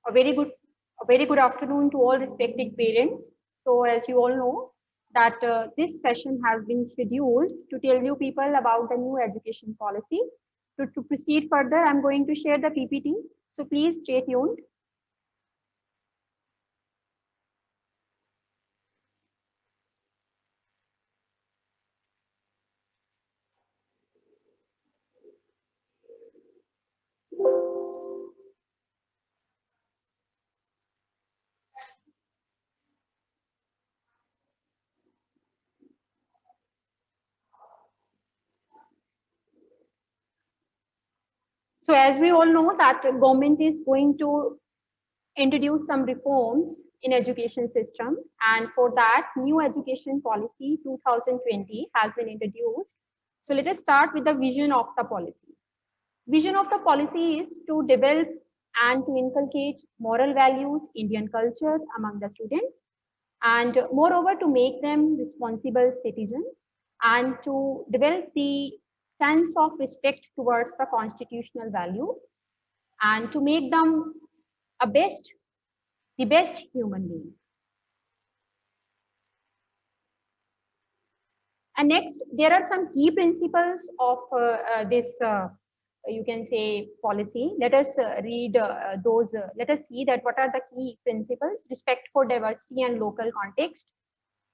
A very good, a very good afternoon to all respected parents. So, as you all know, that this session has been scheduled to tell you people about the new education policy. To proceed further, I'm going to share the PPT. So please stay tuned. So as we all know that government is going to introduce some reforms in education system, and for that new education policy 2020 has been introduced. So let us start with the vision of the policy. Vision of the policy is to develop and to inculcate moral values, Indian culture among the students, and moreover to make them responsible citizens and to develop the sense of respect towards the constitutional value and to make them the best human being. And next, there are some key principles of this, you can say, policy. Let us read those. Let us see that what are the key principles. Respect for diversity and local context.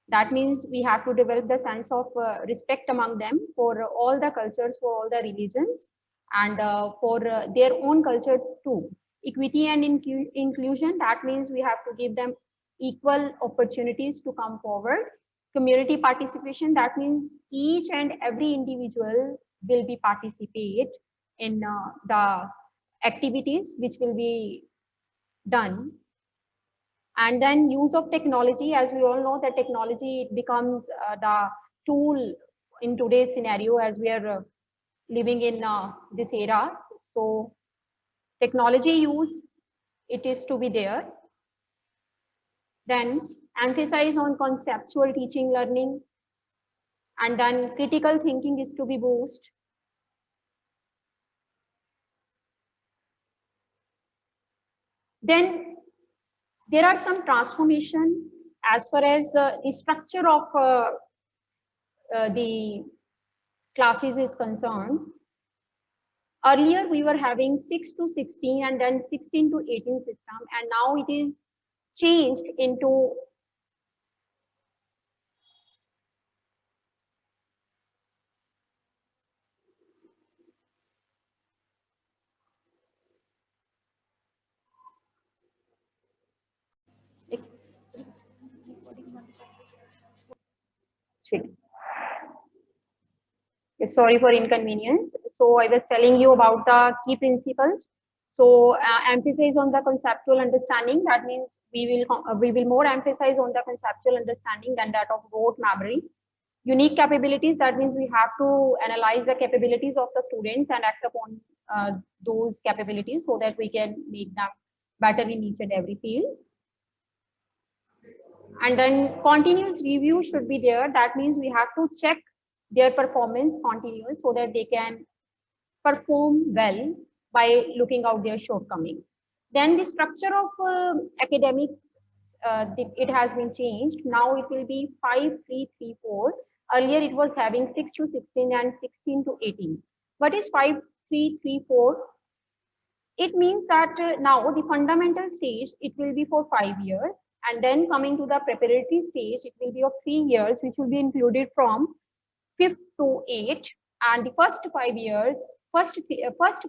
That means we have to develop the sense of respect among them for all the cultures, for all the religions, and for their own culture too. Equity and inclusion. That means we have to give them equal opportunities to come forward. Community participation, that means each and every individual will be participate in the activities which will be done. And then use of technology, as we all know that technology it becomes the tool in today's scenario as we are living in this era. So technology use, it is to be there. Then emphasize on conceptual teaching learning, and then critical thinking is to be boosted. Then there are some transformation as far as the structure of the classes is concerned. Earlier we were having 6 to 16 and then 16 to 18 system, and now it is changed into sorry for inconvenience. So I was telling you about the key principles. So emphasis on the conceptual understanding. That means we will more emphasize on the conceptual understanding than that of rote memory. Unique capabilities. That means we have to analyze the capabilities of the students and act upon those capabilities so that we can make them better in each and every field. And then continuous review should be there. That means we have to check their performance continuous so that they can perform well by looking out their shortcomings. Then the structure of academics, it has been changed. Now it will be 5-3-3-4. Earlier it was having 6 to 16 and 16 to 18. What is 5-3-3-4? It means that now the fundamental stage, it will be for 5 years. And then coming to the preparatory stage, it will be of 3 years, which will be included from 5th to 8th. And the first 5 years, first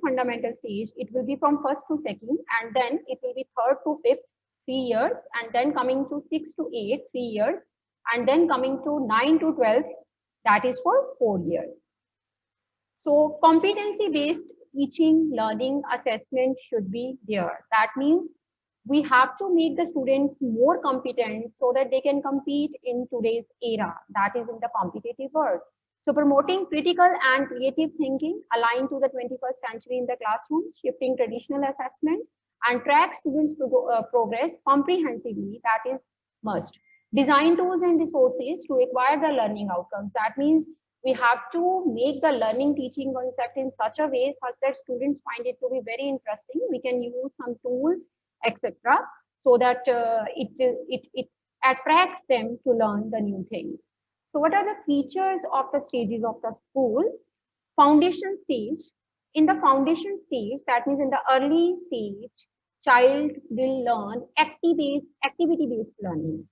fundamental stage, it will be from 1st to 2nd. And then it will be 3rd to 5th, 3 years. And then coming to 6th to 8th, 3 years. And then coming to 9 to 12th, that is for 4 years. So competency-based teaching, learning, assessment should be there. That means we have to make the students more competent so that they can compete in today's era, that is in the competitive world. So promoting critical and creative thinking aligned to the 21st century in the classroom, shifting traditional assessment and track students' progress comprehensively, that is must. Design tools and resources to acquire the learning outcomes. That means we have to make the learning teaching concept in such a way such that students find it to be very interesting. We can use some tools, etc., so that it attracts them to learn the new things. So what are the features of the stages of the school? Foundation stage. In the foundation stage, that means in the early stage, child will learn activity-based learning.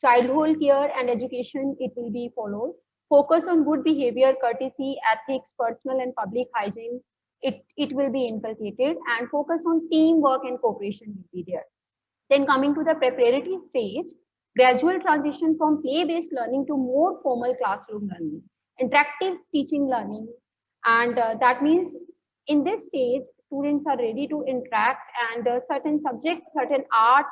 Childhood care and education, it will be followed. Focus on good behavior, courtesy, ethics, personal and public hygiene, it will be inculcated, and focus on teamwork and cooperation will be there. Then coming to the preparatory stage, gradual transition from play-based learning to more formal classroom learning, interactive teaching learning. And that means in this stage, students are ready to interact, and certain subjects, certain art,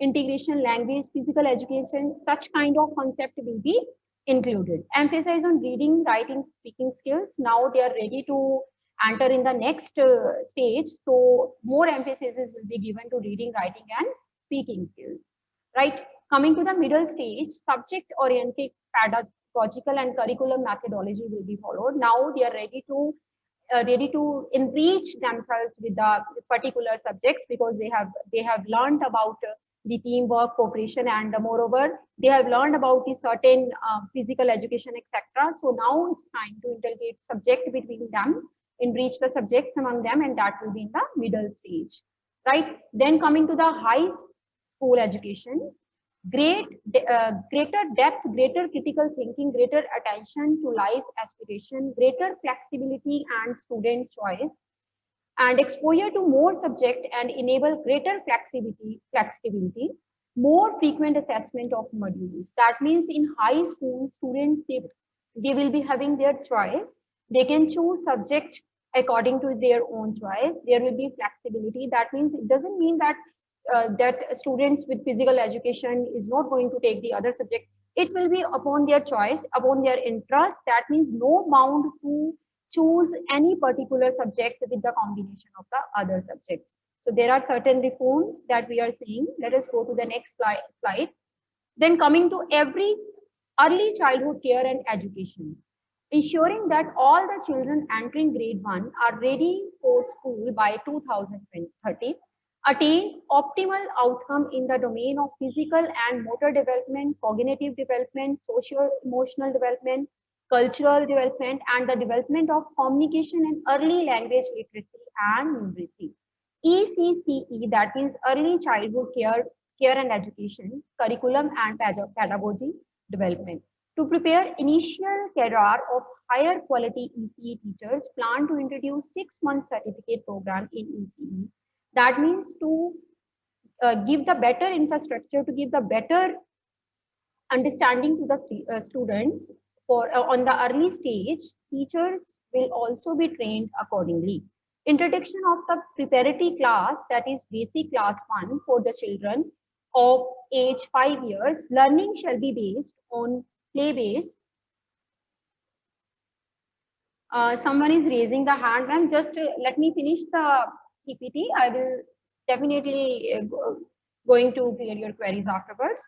integration, language, physical education, such kind of concept will be included. Emphasize on reading, writing, speaking skills. Now they are ready to enter in the next stage. So more emphasis will be given to reading, writing, and speaking skills. Right. Coming to the middle stage, subject-oriented pedagogical and curriculum methodology will be followed. Now they are ready to enrich themselves with the particular subjects, because they have learned about the teamwork, cooperation, and moreover they have learned about the certain physical education, etc. So now it's time to integrate subject between them, enrich the subjects among them, and that will be in the middle stage, right? Then coming to the high school education, greater depth, greater critical thinking, greater attention to life aspiration, greater flexibility and student choice, and exposure to more subject and enable greater flexibility, more frequent assessment of modules. That means in high school, students, they will be having their choice. They can choose subject according to their own choice. There will be flexibility. That means it doesn't mean that that students with physical education is not going to take the other subject. It will be upon their choice, upon their interest. That means no bound to choose any particular subject with the combination of the other subjects. So there are certain reforms that we are seeing. Let us go to the next slide. Then coming to every early childhood care and education, ensuring that all the children entering grade 1 are ready for school by 2030, attain optimal outcome in the domain of physical and motor development, cognitive development, social emotional development, cultural development, and the development of communication and early language literacy and numeracy. ECCE, that means early childhood care and education, curriculum and pedagogy development. To prepare initial career of higher quality ECE teachers, plan to introduce 6-month certificate program in ECE. That means to give the better infrastructure, to give the better understanding to the students for on the early stage. Teachers will also be trained accordingly. Introduction of the preparatory class, that is basic class 1 for the children of age 5 years. Learning shall be based on play based. Someone is raising the hand, ma'am. Just let me finish the PPT. I will definitely going to clear your queries afterwards.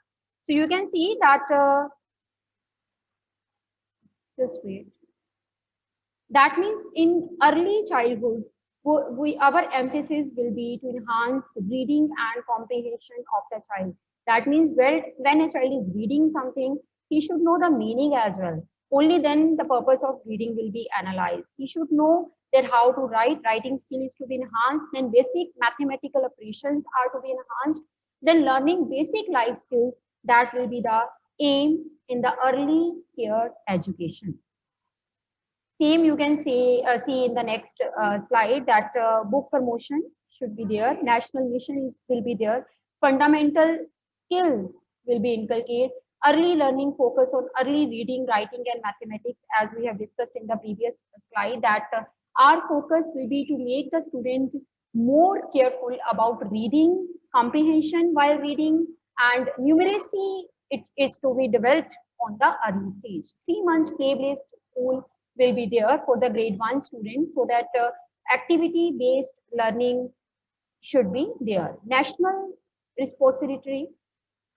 So you can see that, just wait. That means in early childhood, our emphasis will be to enhance reading and comprehension of the child. That means when a child is reading something, he should know the meaning as well. Only then the purpose of reading will be analyzed. He should know that how to write, writing skill is to be enhanced, then basic mathematical operations are to be enhanced, then learning basic life skills, that will be the aim in the early care education. Same you can see in the next slide, that book promotion should be there, national mission will be there, fundamental skills will be inculcated, early learning focus on early reading, writing, and mathematics, as we have discussed in the previous slide, that our focus will be to make the student more careful about reading, comprehension while reading, and numeracy, it is to be developed on the early stage. 3 months play-based school will be there for the grade 1 students, so that activity based learning should be there. National repository,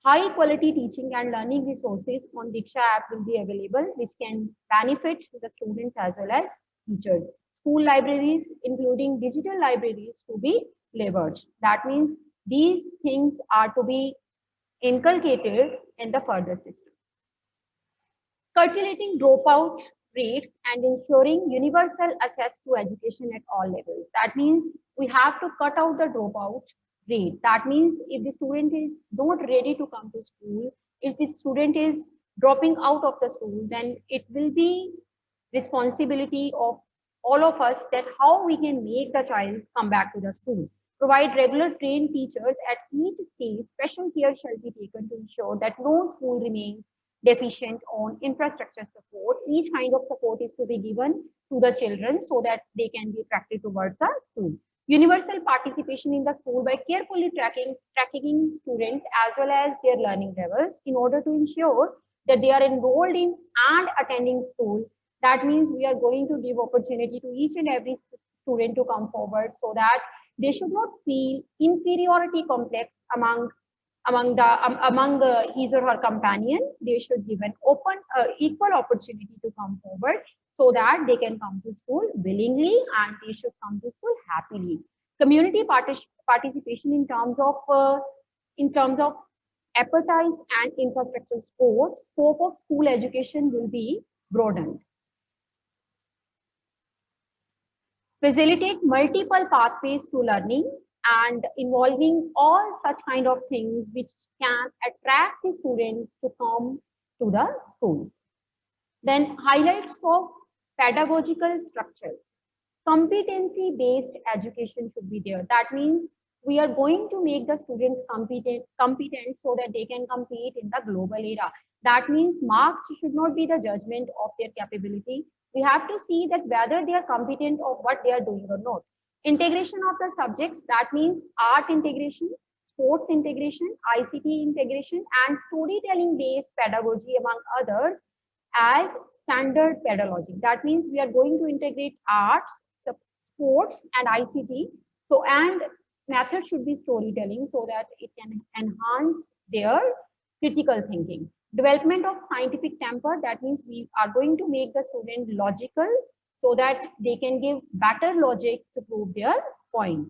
high quality teaching and learning resources on Diksha app will be available, which can benefit the students as well as teachers. School libraries, including digital libraries, to be leveraged. That means These things are to be inculcated in the further system. Curtailing dropout rates and ensuring universal access to education at all levels. That means we have to cut out the dropout rate. That means if the student is not ready to come to school, if the student is dropping out of the school, then it will be responsibility of all of us that how we can make the child come back to the school. Provide regular trained teachers at each stage. Special care shall be taken to ensure that no school remains deficient on infrastructure support. Each kind of support is to be given to the children so that they can be attracted towards the school. Universal participation in the school by carefully tracking students as well as their learning levels in order to ensure that they are enrolled in and attending school. That means we are going to give opportunity to each and every student to come forward so that they should not feel inferiority complex among his or her companion. They should give an open equal opportunity to come forward so that they can come to school willingly and they should come to school happily. Community participation in terms of appetites and infrastructure support, scope of school education will be broadened. Facilitate multiple pathways to learning and involving all such kind of things which can attract the students to come to the school. Then highlights of pedagogical structure. Competency-based education should be there. That means we are going to make the students competent so that they can compete in the global era. That means marks should not be the judgment of their capability. We have to see that whether they are competent of what they are doing or not. Integration of the subjects, that means art integration, sports integration, ICT integration, and storytelling based pedagogy among others as standard pedagogy. That means we are going to integrate arts, sports and ICT. So, and method should be storytelling so that it can enhance their critical thinking. Development of scientific temper, that means we are going to make the student logical so that they can give better logic to prove their point.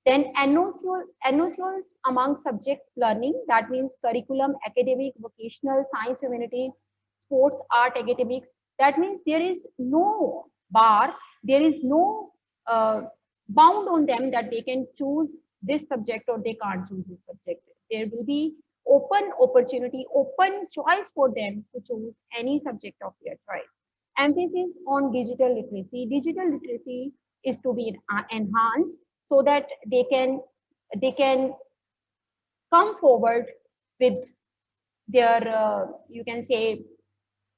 Then NOCs among subject learning, that means curriculum, academic, vocational, science, humanities, sports, art, academics. That means there is no bar, there is no bound on them that they can choose this subject or they can't choose this subject. There will be open opportunity, open choice for them to choose any subject of their choice. Emphasis on digital literacy. Digital literacy is to be enhanced so that they can come forward with their you can say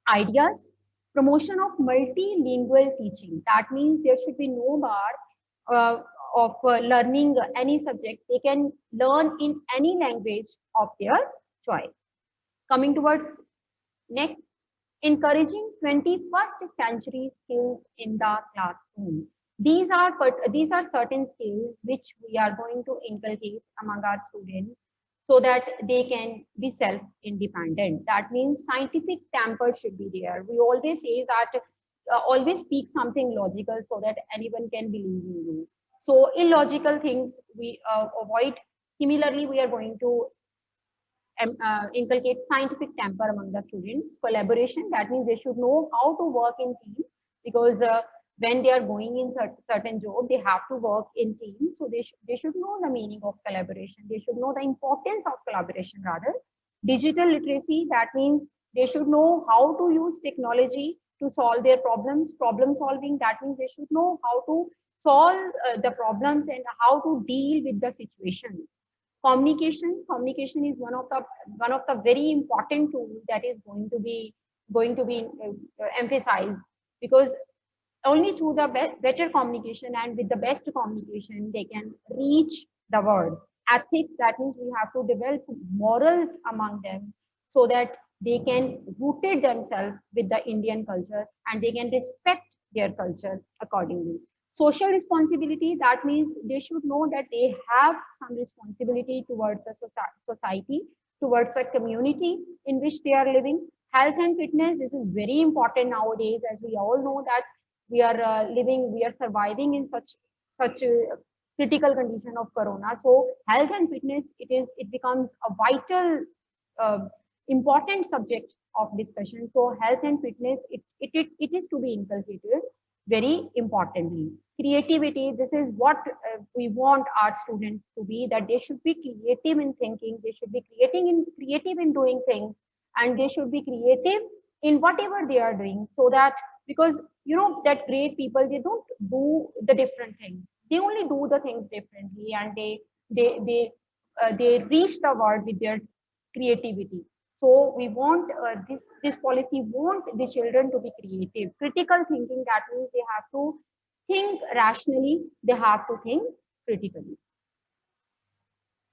ideas. Promotion of multilingual teaching. That means there should be no bar of learning any subject. They can learn in any language of their choice. Coming towards next, encouraging 21st century skills in the classroom. These are certain skills which we are going to inculcate among our students so that they can be self-independent. That means scientific temper should be there. We always say that always speak something logical so that anyone can believe in you. So illogical things we avoid. Similarly, we are going to inculcate scientific temper among the students. Collaboration, that means they should know how to work in teams because when they are going in certain job, they have to work in teams. So they should know the meaning of collaboration. They should know the importance of collaboration rather. Digital literacy, that means they should know how to use technology to solve their problems. Problem solving, that means they should know how to solve the problems and how to deal with the situations. Communication is one of the very important tools that is going to be emphasized because only through the better communication and with the best communication they can reach the world. Ethics, that means we have to develop morals among them so that they can rooted themselves with the Indian culture and they can respect their culture accordingly. Social responsibility, that means they should know that they have some responsibility towards the society, towards the community in which they are living. Health and fitness, this is very important nowadays as we all know that we are we are surviving in such critical condition of corona. So health and fitness, it becomes a vital uh, important subject of discussion. So health and fitness, it is to be inculcated very importantly. Creativity, this is what we want our students to be, that they should be creative in thinking, they should be creative in doing things, and they should be creative in whatever they are doing. So that, because you know that great people, they don't do the different things, they only do the things differently, and they reach the world with their creativity. So we want this policy want the children to be creative, critical thinking. That means they have to think rationally, they have to think critically.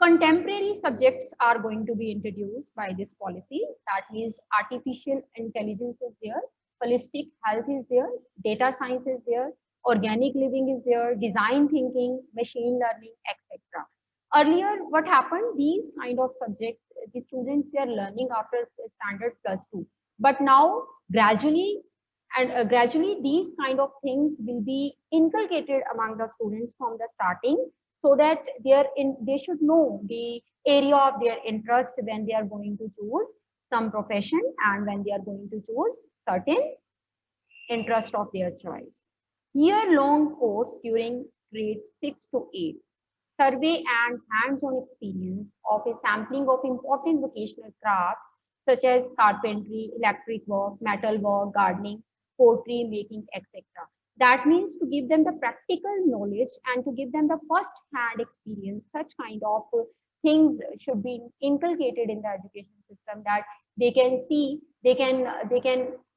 Contemporary subjects are going to be introduced by this policy. That means artificial intelligence is there, holistic health is there, data science is there, organic living is there, design thinking, machine learning, etc. Earlier, what happened? These kind of subjects, the students, they are learning after standard plus two. But now, gradually, these kind of things will be inculcated among the students from the starting, so that they should know the area of their interest when they are going to choose some profession, and when they are going to choose certain interest of their choice. Year-long course during grade 6 to 8, survey and hands-on experience of a sampling of important vocational crafts such as carpentry, electric work, metal work, gardening, pottery making, etc. That means to give them the practical knowledge and to give them the first-hand experience. Such kind of things should be inculcated in the education system, that they can see, they can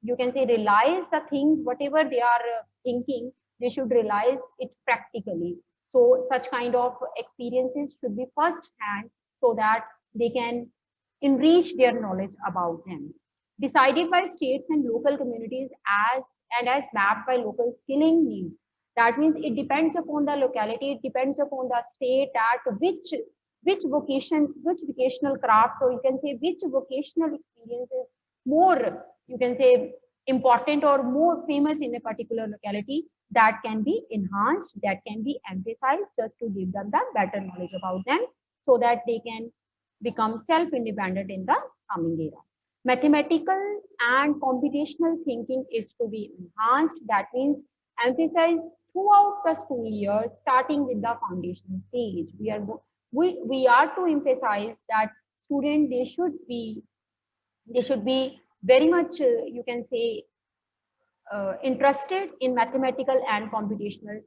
you can say realize the things whatever they are thinking, they should realize it practically. So such kind of experiences should be first hand, so that they can enrich their knowledge about them. Decided by states and local communities as mapped by local skilling needs. That means it depends upon the locality, it depends upon the state, at which vocational craft, or you can say which vocational experience is more, you can say, important or more famous in a particular locality, that can be enhanced, that can be emphasized, just to give them the better knowledge about them, so that they can become self-independent in the coming era. Mathematical and computational thinking is to be enhanced. That means emphasized throughout the school year, starting with the foundation stage. We are to emphasize that students, they should be very much you can say interested in mathematical and computational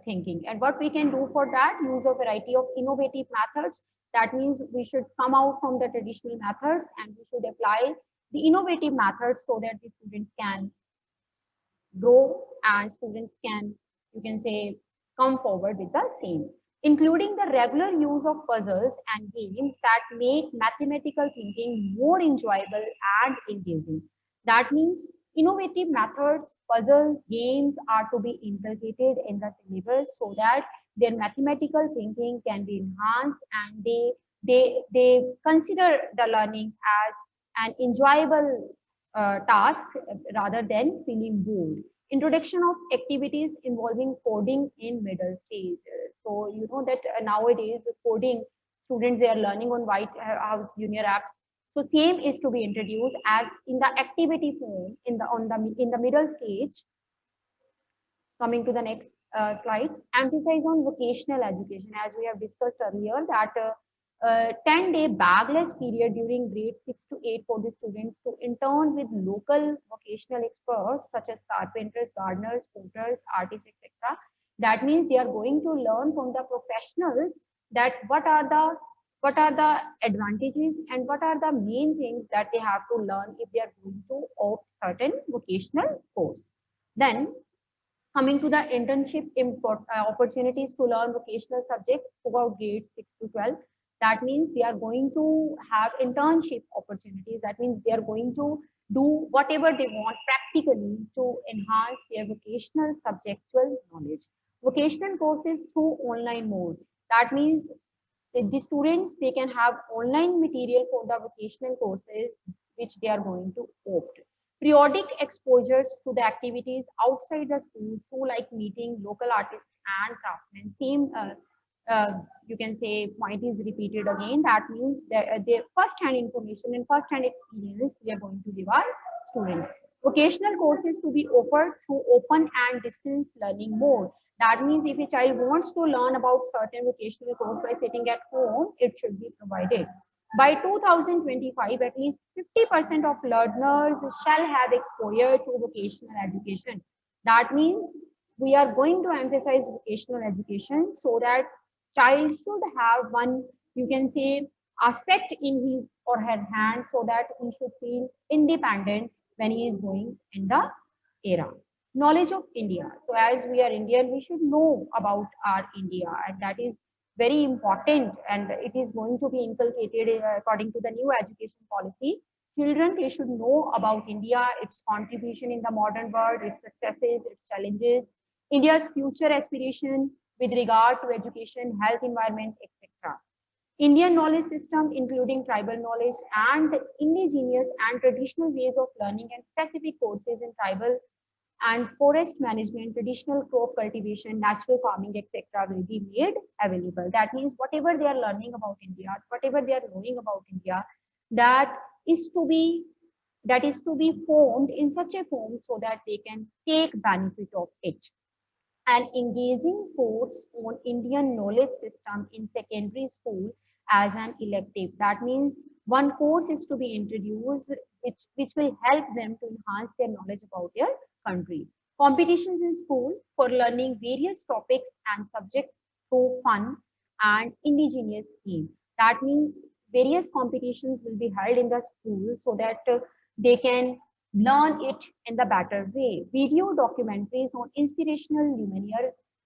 thinking. And what we can do for that, use a variety of innovative methods. That means we should come out from the traditional methods and we should apply the innovative methods, so that the students can grow and students can, you can say, come forward with the same, including the regular use of puzzles and games that make mathematical thinking more enjoyable and engaging. That means innovative methods, puzzles, games are to be inculcated in the syllabus, so that their mathematical thinking can be enhanced, and they consider the learning as an enjoyable task rather than feeling bored. Introduction of activities involving coding in middle stage. So you know that nowadays coding, students, they are learning on White House Junior apps. So same is to be introduced as in the activity form in the middle stage. Coming to the next slide, emphasize on vocational education, as we have discussed earlier, that 10-day bagless period during grade 6 to 8 for the students to intern with local vocational experts such as carpenters, gardeners, potters, artists, etc. That means they are going to learn from the professionals that what are the advantages and what are the main things that they have to learn if they are going to opt certain vocational course. Then coming to the internship opportunities to learn vocational subjects throughout grades 6 to 12. That means they are going to have internship opportunities. That means they are going to do whatever they want practically to enhance their vocational subjectual knowledge. Vocational courses through online mode. That means the students, they can have online material for the vocational courses which they are going to opt. Periodic exposures to the activities outside the school through like meeting local artists and craftsmen. Same, you can say, point is repeated again. That means that their first-hand information and first-hand experience we are going to give our students. Vocational courses to be offered through open and distance learning mode. That means if a child wants to learn about certain vocational course by sitting at home, it should be provided. By 2025, at least 50% of learners shall have exposure to vocational education. That means we are going to emphasize vocational education so that child should have one, you can say, aspect in his or her hand so that he should feel independent when he is going in the era. Knowledge of India. So as we are Indian, we should know about our India, and that is very important, and it is going to be inculcated according to the new education policy. Children, they should know about India, its contribution in the modern world, its successes, its challenges, India's future aspiration with regard to education, health, environment, etc. Indian knowledge system, including tribal knowledge and indigenous and traditional ways of learning and specific courses in tribal and forest management, traditional crop cultivation, natural farming, etc., will be made available. That means whatever they are learning about India, whatever they are knowing about India, that is to be formed in such a form so that they can take benefit of it. An engaging course on Indian knowledge system in secondary school as an elective. That means one course is to be introduced which will help them to enhance their knowledge about their country. Competitions in school for learning various topics and subjects through fun and indigenous theme. That means various competitions will be held in the school so that they can learn it in the better way. Video documentaries on inspirational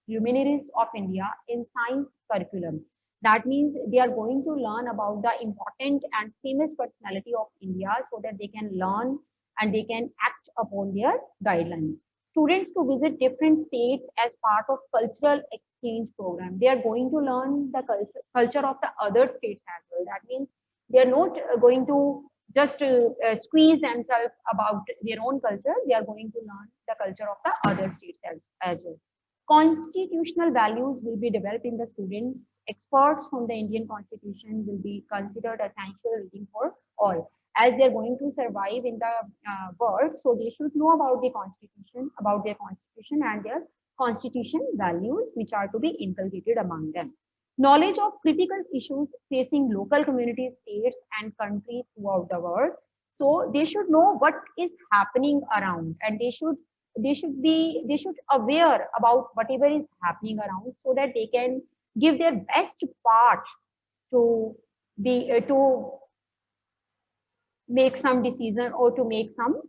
luminaries of India in science curriculum. That means they are going to learn about the important and famous personality of India so that they can learn and they can act upon their guidelines. Students to visit different states as part of cultural exchange program. They are going to learn the culture of the other states as well. That means they are not going to just squeeze themselves about their own culture. They are going to learn the culture of the other states as well. Constitutional values will be developed in the students. Experts from the Indian Constitution will be considered essential reading for all, as they're going to survive in the world. So they should know about the Constitution, about their Constitution and their Constitution values, which are to be inculcated among them. Knowledge of critical issues facing local communities, states, and countries throughout the world. So they should know what is happening around, and they should aware about whatever is happening around so that they can give their best part to be to make some decision or to make some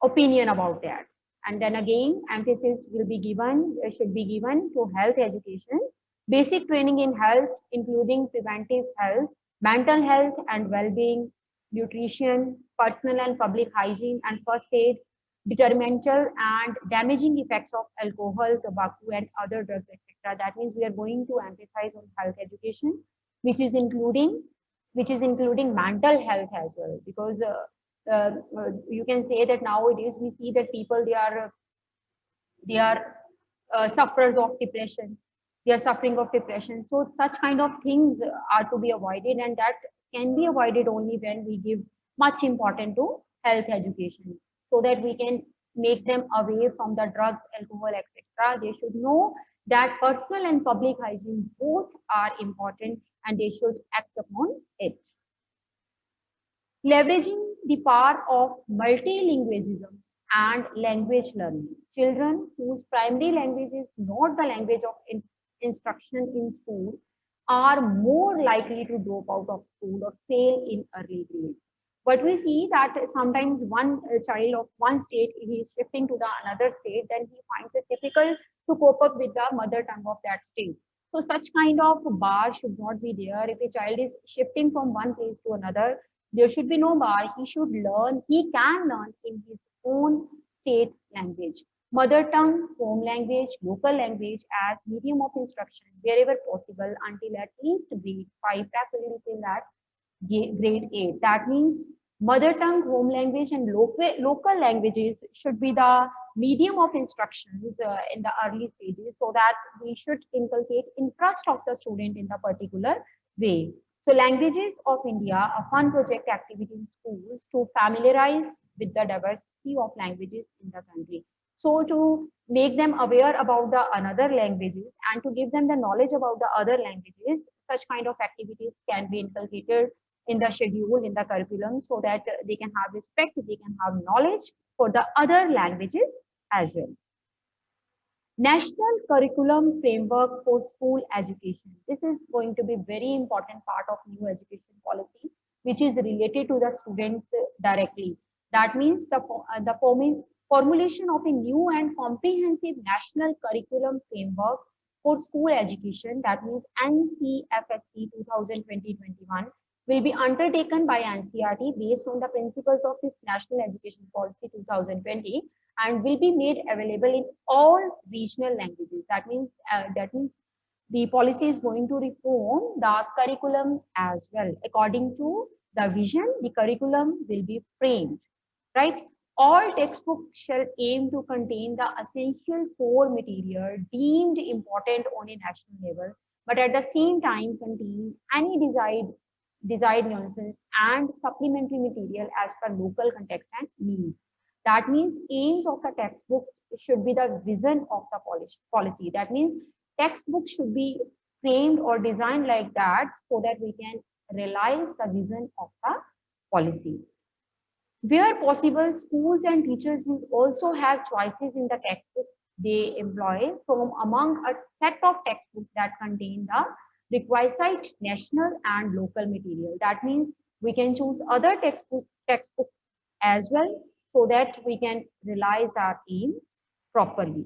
opinion about that. And then again, emphasis will be given, should be given to health education, basic training in health, including preventive health, mental health and well-being, nutrition, personal and public hygiene and first aid, detrimental and damaging effects of alcohol, tobacco, and other drugs, etc. That means we are going to emphasize on health education, which is including mental health as well, because you can say that nowadays we see that people they are sufferers of depression. They are suffering of depression. So such kind of things are to be avoided, and that can be avoided only when we give much importance to health education, so that we can make them away from the drugs, alcohol, etc. They should know that personal and public hygiene both are important, and they should act upon it. Leveraging the power of multilingualism and language learning. Children whose primary language is not the language of instruction in school are more likely to drop out of school or fail in early grades. But we see that sometimes one child of one state, if he is shifting to the another state, then he finds it difficult to cope up with the mother tongue of that state. So such kind of bar should not be there. If a child is shifting from one place to another, there should be no bar. He should learn, he can learn in his own state language. Mother tongue, home language, local language as medium of instruction wherever possible until at least grade 5, preferably till that grade 8. That means mother tongue, home language, and local languages should be the medium of instructions in the early stages, so that we should inculcate interest of the student in the particular way. So Languages of India, a fun project activity in schools to familiarize with the diversity of languages in the country. So to make them aware about the another languages and to give them the knowledge about the other languages, such kind of activities can be inculcated in the schedule, in the curriculum, so that they can have respect, they can have knowledge for the other languages as well. National Curriculum Framework for School Education. This is going to be very important part of new education policy, which is related to the students directly. That means the formulation of a new and comprehensive national curriculum framework for school education, that means NCFSC 2020-21, will be undertaken by NCERT based on the principles of this National Education Policy 2020 and will be made available in all regional languages. That means the policy is going to reform the curriculum as well. According to the vision, the curriculum will be framed, right? All textbooks shall aim to contain the essential core material deemed important on a national level, but at the same time contain any desired nuances and supplementary material as per local context and needs. That means aims of the textbook should be the vision of the policy. That means textbook should be framed or designed like that so that we can realize the vision of the policy. Where possible, schools and teachers will also have choices in the textbook they employ from among a set of textbooks that contain the requisite national and local material. That means we can choose other textbook as well so that we can realize our aim properly.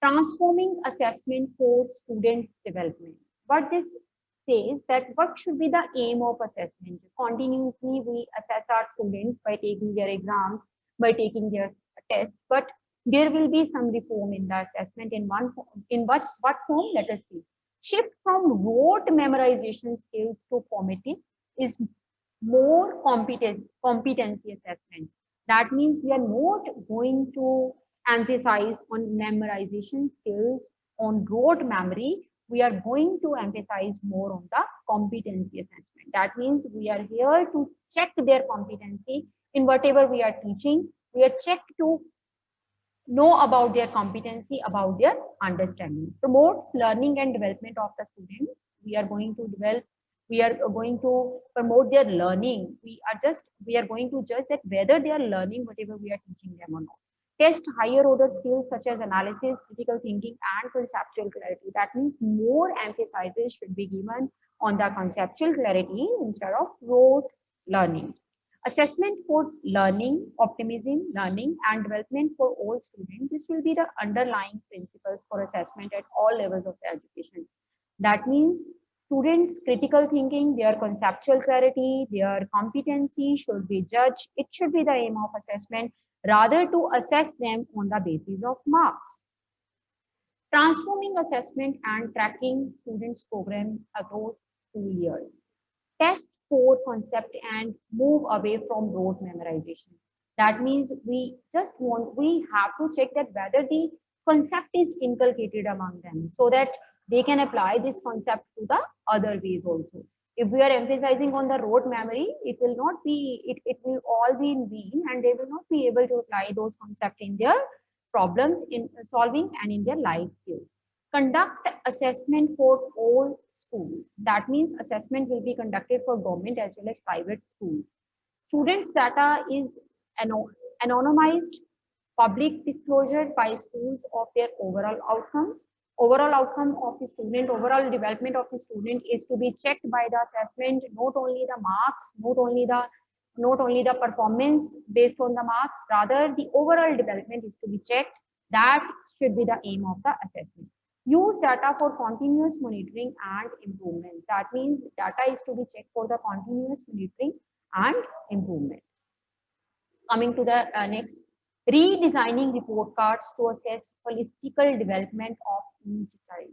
Transforming assessment for student development. What this says that what should be the aim of assessment? Continuously, we assess our students by taking their exams, by taking their tests, but there will be some reform in the assessment in what form? Let us see. Shift from rote memorization skills to formative is more competency assessment. That means we are not going to emphasize on memorization skills, on rote memory. We are going to emphasize more on the competency assessment. That means we are here to check their competency in whatever we are teaching. We are checked to know about their competency, about their understanding. Promotes learning and development of the students. We are going to promote their learning. We are going to judge that whether they are learning whatever we are teaching them or not. Test higher order skills such as analysis, critical thinking, and conceptual clarity. That means more emphasis should be given on the conceptual clarity instead of rote learning. Assessment for learning, optimism, learning, and development for all students. This will be the underlying principles for assessment at all levels of the education. That means students' critical thinking, their conceptual clarity, their competency should be judged. It should be the aim of assessment rather to assess them on the basis of marks. Transforming assessment and tracking students' program across school years. Test for concept and move away from rote memorization. That means we have to check that whether the concept is inculcated among them so that they can apply this concept to the other ways also. If we are emphasizing on the rote memory, it will all be in vain and they will not be able to apply those concepts in their problems in solving and in their life skills. Conduct assessment for all schools. That means assessment will be conducted for government as well as private schools. Students' data is anonymized, public disclosure by schools of their overall outcomes. Overall outcome of the student, overall development of the student is to be checked by the assessment, not only the marks, not only the performance based on the marks, rather the overall development is to be checked. That should be the aim of the assessment. Use data for continuous monitoring and improvement. That means data is to be checked for the continuous monitoring and improvement. Coming to the next, redesigning report cards to assess holistical development of each child.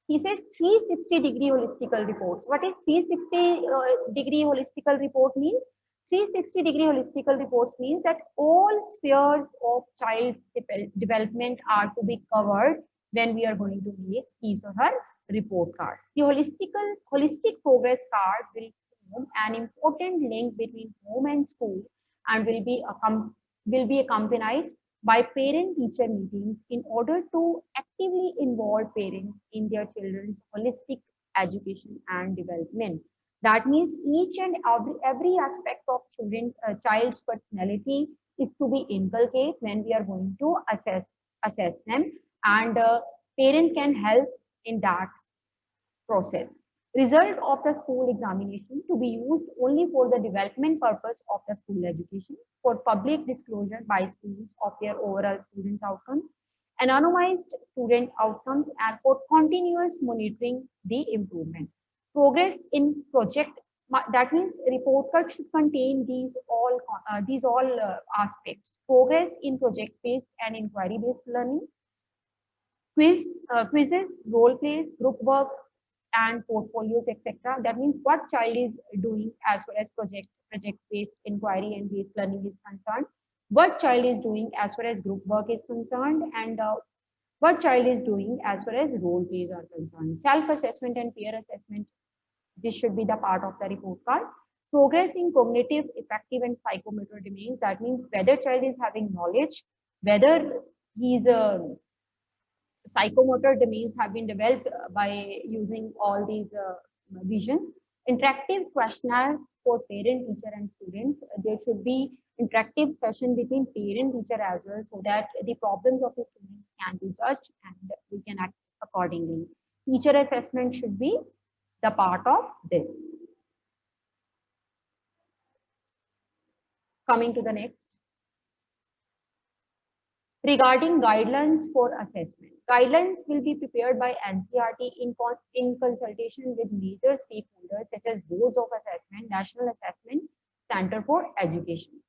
He says 360-degree holistical reports. What is 360-degree holistical report means? 360-degree holistical reports means that all spheres of child development are to be covered when we are going to make his or her report card. The holistic progress card will form an important link between home and school and will be accompanied by parent-teacher meetings in order to actively involve parents in their children's holistic education and development. That means each and every aspect of child's personality is to be inculcated when we are going to assess them, and parent can help in that process. Result of the school examination to be used only for the development purpose of the school education, for public disclosure by schools of their overall student outcomes, anonymized student outcomes, and for continuous monitoring the improvement. Progress in project, that means report card should contain these all aspects. Progress in project based and inquiry based learning, quizzes, role plays, group work, and portfolios, etc. That means what child is doing as far as project-based inquiry and based learning is concerned, what child is doing as far as group work is concerned, and what child is doing as far as role plays are concerned. Self-assessment and peer assessment, this should be the part of the report card. Progress in cognitive, affective, and psychomotor domains. That means whether child is having knowledge, whether he is psychomotor domains have been developed by using all these visions. Interactive questionnaires for parent, teacher, and students. There should be interactive session between parent, teacher as well, so that the problems of the students can be judged and we can act accordingly. Teacher assessment should be the part of this. Coming to the next. Regarding guidelines for assessment. Guidelines will be prepared by NCERT in consultation with major stakeholders such as boards of assessment, National Assessment Center for Education.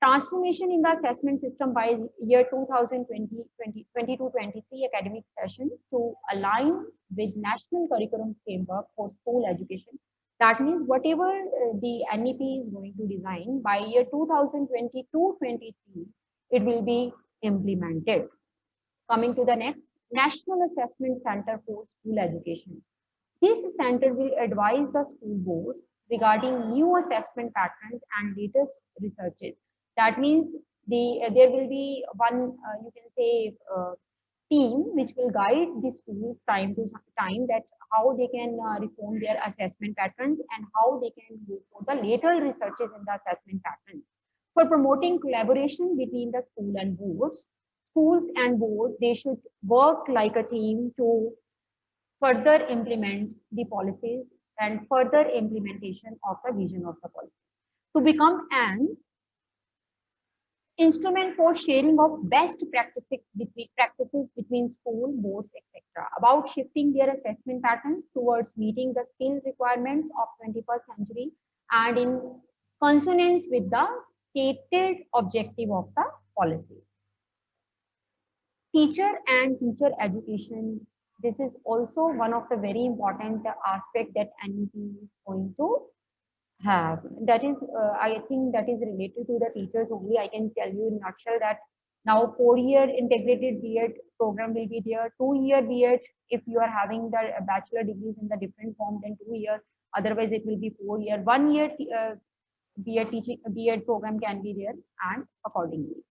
Transformation in the assessment system by year 2022-23 academic session to align with National Curriculum Framework for School Education. That means whatever the NEP is going to design by year 2022-23, it will be implemented. Coming to the next, National Assessment Center for School Education. This center will advise the school boards regarding new assessment patterns and latest researches. That means there will be one, you can say, team which will guide the schools time to time that how they can reform their assessment patterns and how they can go for the later researches in the assessment patterns. For promoting collaboration between the school and boards, schools and boards, they should work like a team to further implement the policies and further implementation of the vision of the policy. To become an instrument for sharing of best practices between school, boards, etc. About shifting their assessment patterns towards meeting the skill requirements of 21st century and in consonance with the stated objective of the policy. Teacher and teacher education. This is also one of the very important aspect that NEP is going to have. That is, I think that is related to the teachers only. I can tell you in a nutshell that now 4-year integrated B.Ed program will be there, 2-year B.Ed if you are having the bachelor degrees in the different form, then 2 years. Otherwise, it will be 4-year. 1-year B.Ed program can be there, and accordingly.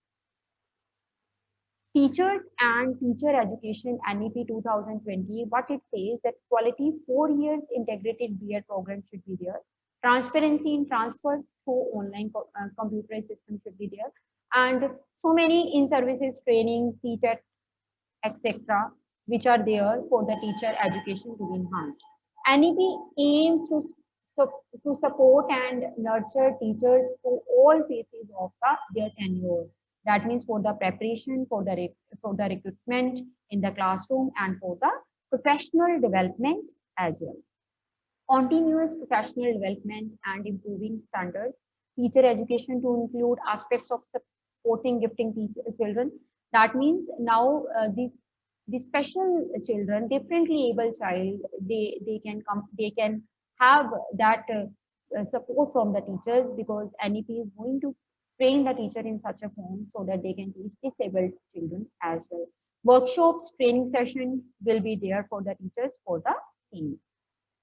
Teachers and teacher education NEP 2020, what it says that quality 4 years integrated B.Ed program should be there. Transparency in transfers through online computerized system should be there. And so many in-services training, CTET, etc., which are there for the teacher education to be enhanced. NEP aims to support and nurture teachers through all phases of their tenure. That means for the preparation, for the recruitment in the classroom, and for the professional development as well. Continuous professional development and improving standards. Teacher education to include aspects of supporting gifting children. That means now these special children, differently able child, they can have that support from the teachers, because NEP is going to train the teacher in such a form so that they can teach disabled children as well. Workshops, training session will be there for the teachers for the same.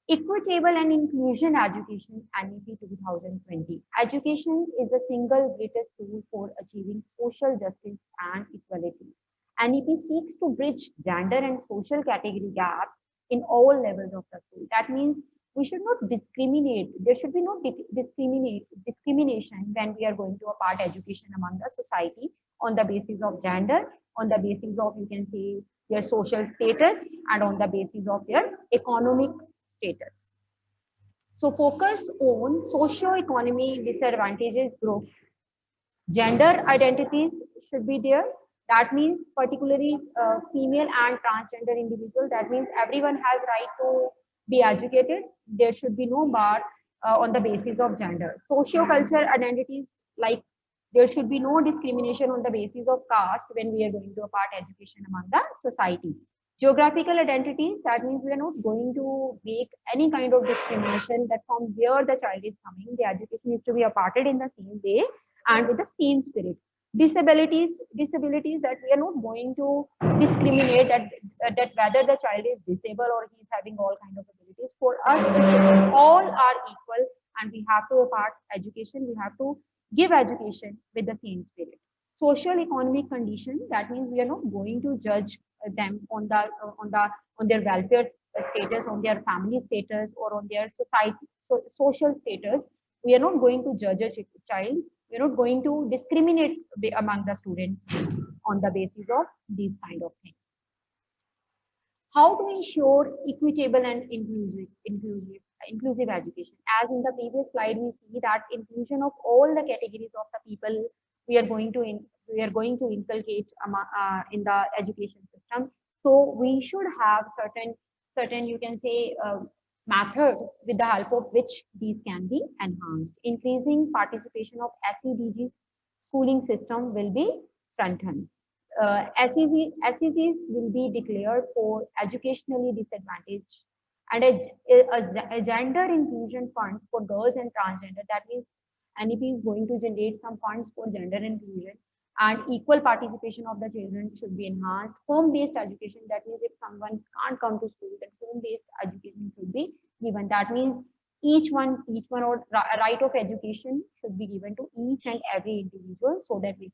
Equitable and inclusion education, NEP 2020. Education is the single greatest tool for achieving social justice and equality. NEP seeks to bridge gender and social category gaps in all levels of the school. That means we should not discriminate. There should be no discrimination when we are going to impart education among the society on the basis of gender, on the basis of, you can say, their social status, and on the basis of their economic status. So focus on socio-economy disadvantages group. Gender identities should be there. That means particularly female and transgender individual. That means everyone has right to be educated. There should be no bar on the basis of gender. Socio-cultural identities, like there should be no discrimination on the basis of caste when we are going to impart education among the society. Geographical identities, that means we are not going to make any kind of discrimination that from where the child is coming, the education is to be imparted in the same way and with the same spirit. Disabilities that we are not going to discriminate that whether the child is disabled or he is having all kind of abilities. For us, all are equal and we have to impart education, we have to give education with the same spirit. Social economic condition, that means we are not going to judge them on their welfare status, on their family status, or on their social status. We are not going to judge a child. We are not going to discriminate among the students on the basis of these kind of things. How to ensure equitable and inclusive education? As in the previous slide, we see that inclusion of all the categories of the people we are going to inculcate in the education system. So we should have certain you can say method with the help of which these can be enhanced. Increasing participation of SEDGs schooling system will be strengthened. SEGs will be declared for educationally disadvantaged, and a gender inclusion fund for girls and transgender. That means NEP is going to generate some funds for gender inclusion, and equal participation of the children should be enhanced. Home-based education, that means if someone can't come to school, then home-based education should be given. That means each one or right of education should be given to each and every individual so that we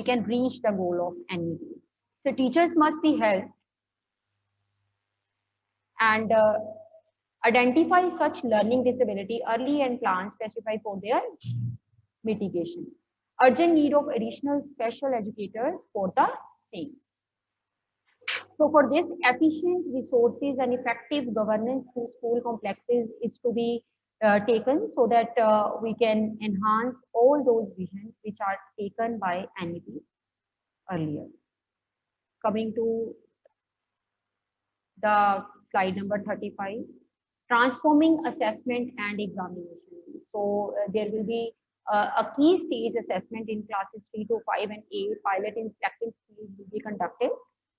can reach the goal of NEP. So teachers must be helped and identify such learning disability early and plan specify for their mitigation. Urgent need of additional special educators for the same. So for this, efficient resources and effective governance through school complexes is to be taken so that we can enhance all those visions which are taken by NEP earlier. Coming to the slide number 35, transforming assessment and examination. So there will be a key stage assessment in classes 3 to 5 and 8. Pilot in selective stage will be conducted,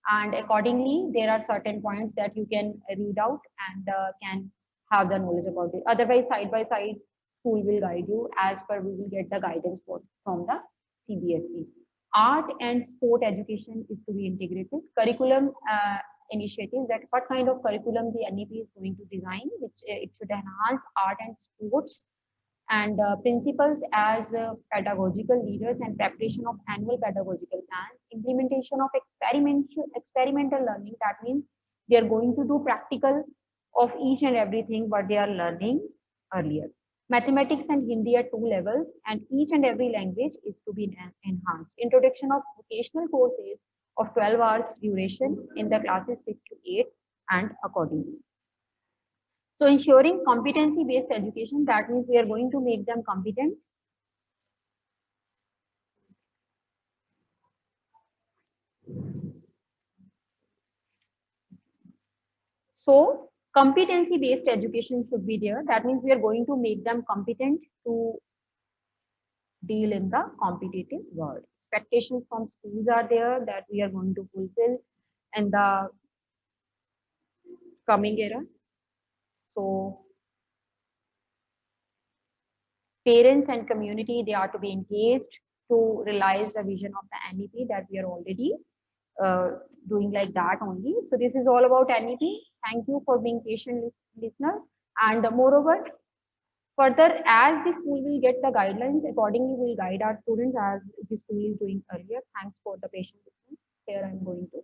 and accordingly there are certain points that you can read out and can have the knowledge about it. Otherwise, side by side, school will guide you as per we will get the guidance from the CBSE. Art and sport education is to be integrated. Curriculum initiatives, that what kind of curriculum the NEP is going to design, which it should enhance art and sports, and principals as pedagogical leaders and preparation of annual pedagogical plans, implementation of experimental learning. That means they are going to do practical of each and everything what they are learning earlier. Mathematics and Hindi at 2 levels, and each and every language is to be enhanced. Introduction of vocational courses of 12 hours duration in the classes 6 to 8 and accordingly. So ensuring competency-based education, that means we are going to make them competent. So competency-based education should be there. That means we are going to make them competent to deal in the competitive world. Expectations from schools are there that we are going to fulfill in the coming era. So parents and community, they are to be engaged to realize the vision of the NEP that we are already uh, doing like that only. So this is all about NEP. Thank you for being patient listener. And moreover, further, as the school will get the guidelines, accordingly we'll guide our students as the school is doing earlier. Thanks for the patient listening. Here I'm going to